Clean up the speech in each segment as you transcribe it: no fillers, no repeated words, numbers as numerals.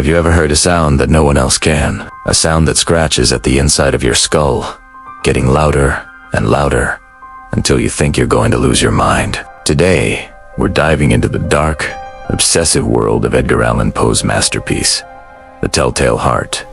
Have you ever heard a sound that no one else can? A sound that scratches at the inside of your skull, getting louder and louder until you think you're going to lose your mind. Today, we're diving into the dark, obsessive world of Edgar Allan Poe's masterpiece, The Telltale Heart.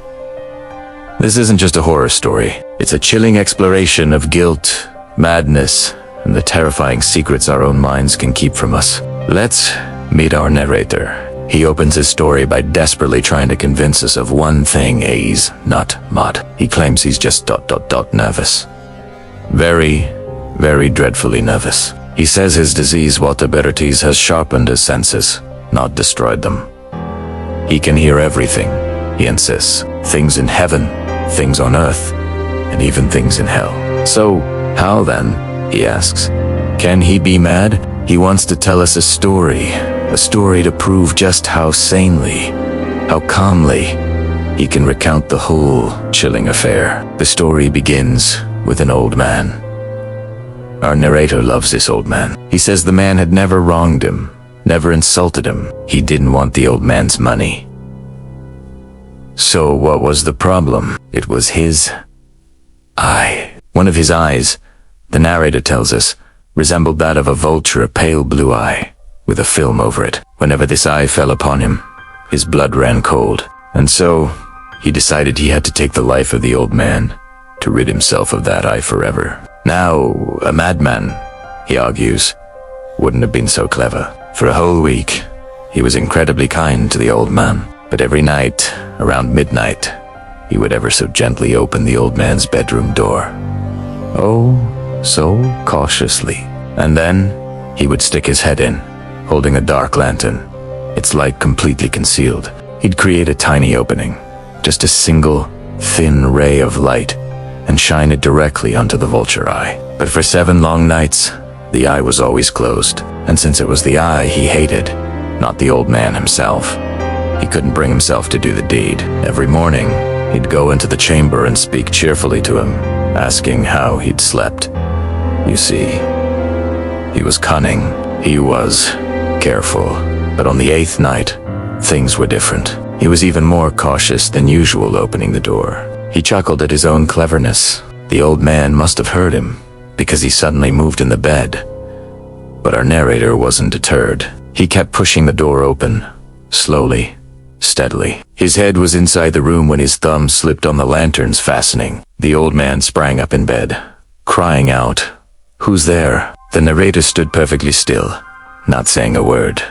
This isn't just a horror story. It's a chilling exploration of guilt, madness, and the terrifying secrets our own minds can keep from us. Let's meet our narrator. He opens his story by desperately trying to convince us of one thing: he's not mad. He claims he's just nervous. Very dreadfully nervous. He says his disease, Waterberties, has sharpened his senses, not destroyed them. He can hear everything, he insists. Things in heaven, things on earth, and even things in hell. So, how then, he asks, can he be mad? He wants to tell us a story to prove just how sanely, how calmly, he can recount the whole chilling affair. The story begins with an old man. Our narrator loves this old man. He says the man had never wronged him, never insulted him. He didn't want the old man's money. So what was the problem? It was his eye. One of his eyes, the narrator tells us, resembled that of a vulture, a pale blue eye, with a film over it. Whenever this eye fell upon him, his blood ran cold. And so, he decided he had to take the life of the old man, to rid himself of that eye forever. Now, a madman, he argues, wouldn't have been so clever. For a whole week, he was incredibly kind to the old man. But every night, around midnight, he would ever so gently open the old man's bedroom door. Oh, so cautiously. And then, he would stick his head in, holding a dark lantern, its light completely concealed. He'd create a tiny opening, just a single, thin ray of light, and shine it directly onto the vulture eye. But for 7 long nights, the eye was always closed. And since it was the eye he hated, not the old man himself, he couldn't bring himself to do the deed. Every morning, he'd go into the chamber and speak cheerfully to him, asking how he'd slept. You see, he was cunning, he was careful. But on the 8th night, things were different. He was even more cautious than usual opening the door. He chuckled at his own cleverness. The old man must have heard him, because he suddenly moved in the bed. But our narrator wasn't deterred. He kept pushing the door open, slowly, steadily. His head was inside the room when his thumb slipped on the lantern's fastening. The old man sprang up in bed, crying out, "Who's there?" The narrator stood perfectly still, not saying a word,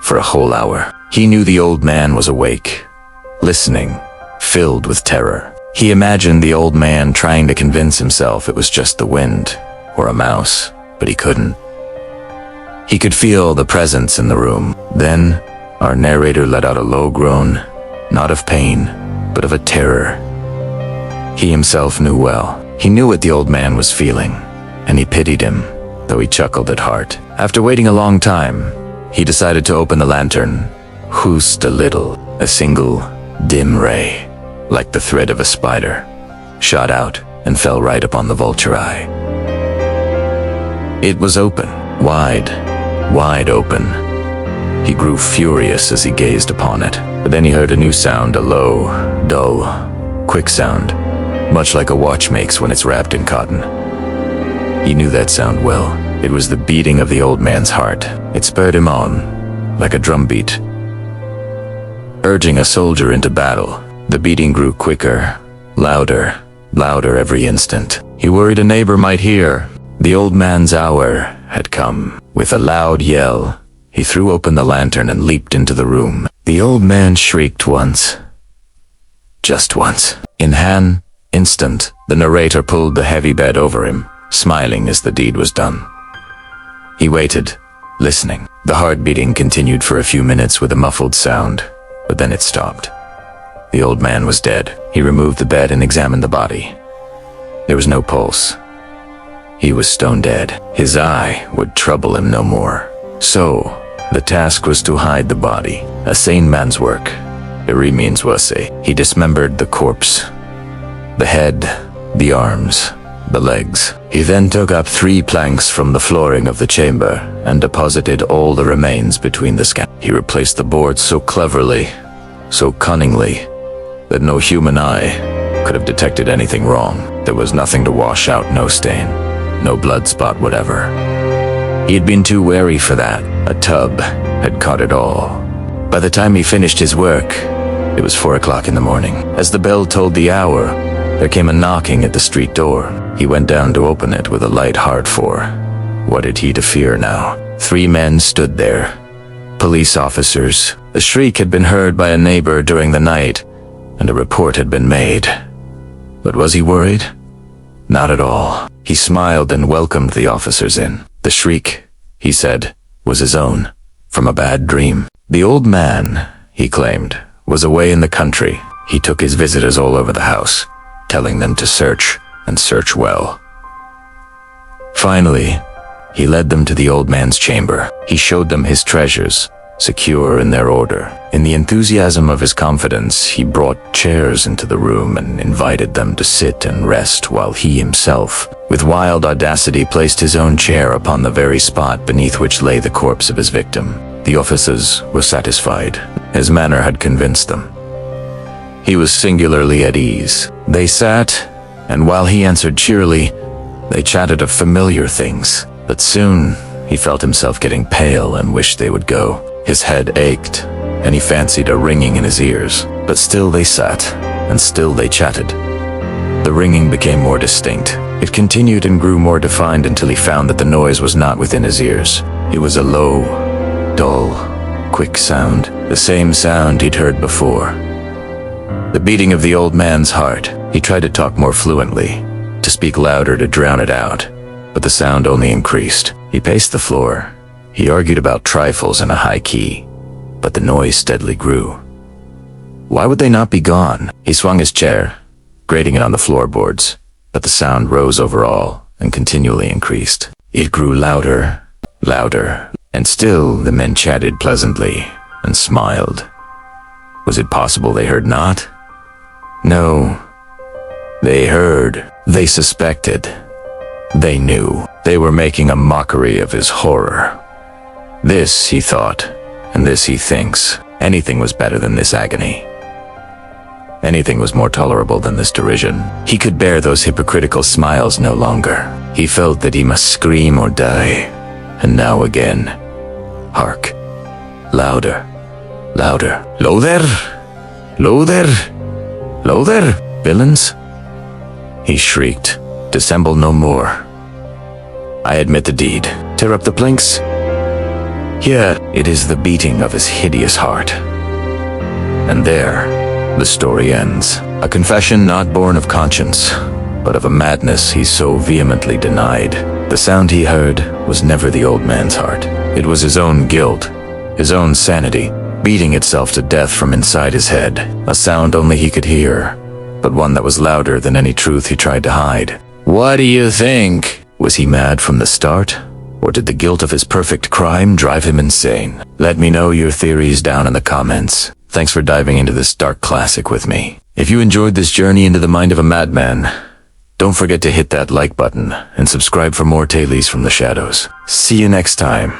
for a whole hour. He knew the old man was awake, listening, filled with terror. He imagined the old man trying to convince himself it was just the wind, or a mouse, but he couldn't. He could feel the presence in the room. Then, our narrator let out a low groan, not of pain, but of a terror. He himself knew well. He knew what the old man was feeling, and he pitied him, though he chuckled at heart. After waiting a long time, he decided to open the lantern. Just a little, a single, dim ray, like the thread of a spider, shot out and fell right upon the vulture eye. It was open, wide open. He grew furious as he gazed upon it, but then he heard a new sound, a low, dull, quick sound, much like a watch makes when it's wrapped in cotton. He knew that sound well. It was the beating of the old man's heart. It spurred him on, like a drumbeat, urging a soldier into battle. The beating grew quicker, louder every instant. He worried a neighbor might hear. The old man's hour had come. With a loud yell, he threw open the lantern and leaped into the room. The old man shrieked once. Just once. In an instant, the narrator pulled the heavy bed over him, smiling as the deed was done. He waited, listening. The heart beating continued for a few minutes with a muffled sound, but then it stopped. The old man was dead. He removed the bed and examined the body. There was no pulse. He was stone dead. His eye would trouble him no more. So, the task was to hide the body. A sane man's work. He dismembered the corpse. The head, the arms, the legs. He then took up 3 planks from the flooring of the chamber and deposited all the remains between the scabs. He replaced the boards so cleverly so cunningly that no human eye could have detected anything wrong. There was nothing to wash out, no stain, no blood spot, whatever. He had been too wary for that. A tub had caught it all. By the time he finished his work, it was 4 o'clock in the morning. As the bell told the hour, there came a knocking at the street door. He went down to open it with a light heart, for what had he to fear now? 3 men stood there. Police officers. A shriek had been heard by a neighbor during the night, and a report had been made. But was he worried? Not at all. He smiled and welcomed the officers in. The shriek, he said, was his own, from a bad dream. The old man, he claimed, was away in the country. He took his visitors all over the house, telling them to search, and search well. Finally, he led them to the old man's chamber. He showed them his treasures, secure in their order. In the enthusiasm of his confidence, he brought chairs into the room and invited them to sit and rest while he himself, with wild audacity, placed his own chair upon the very spot beneath which lay the corpse of his victim. The officers were satisfied. His manner had convinced them. He was singularly at ease. They sat, and while he answered cheerily, they chatted of familiar things. But soon, he felt himself getting pale and wished they would go. His head ached, and he fancied a ringing in his ears. But still they sat, and still they chatted. The ringing became more distinct. It continued and grew more defined until he found that the noise was not within his ears. It was a low, dull, quick sound, the same sound he'd heard before. The beating of the old man's heart. He tried to talk more fluently, to speak louder to drown it out, but the sound only increased. He paced the floor. He argued about trifles in a high key, but the noise steadily grew. Why would they not be gone? He swung his chair, grating it on the floorboards, but the sound rose over all and continually increased. It grew louder, louder, and still the men chatted pleasantly and smiled. Was it possible they heard not? No. They heard. They suspected. They knew. They were making a mockery of his horror. This, he thought, and this he thinks. Anything was better than this agony. Anything was more tolerable than this derision. He could bear those hypocritical smiles no longer. He felt that he must scream or die. And now again. Hark. Louder. Louder. Lo there! Lo there! Lo there, villains! He shrieked. Dissemble no more. I admit the deed. Tear up the planks. Here, it is the beating of his hideous heart. And there, the story ends. A confession not born of conscience, but of a madness he so vehemently denied. The sound he heard was never the old man's heart. It was his own guilt, his own sanity, beating itself to death from inside his head. A sound only he could hear, but one that was louder than any truth he tried to hide. What do you think? Was he mad from the start? Or did the guilt of his perfect crime drive him insane? Let me know your theories down in the comments. Thanks for diving into this dark classic with me. If you enjoyed this journey into the mind of a madman, don't forget to hit that like button and subscribe for more tales from the shadows. See you next time.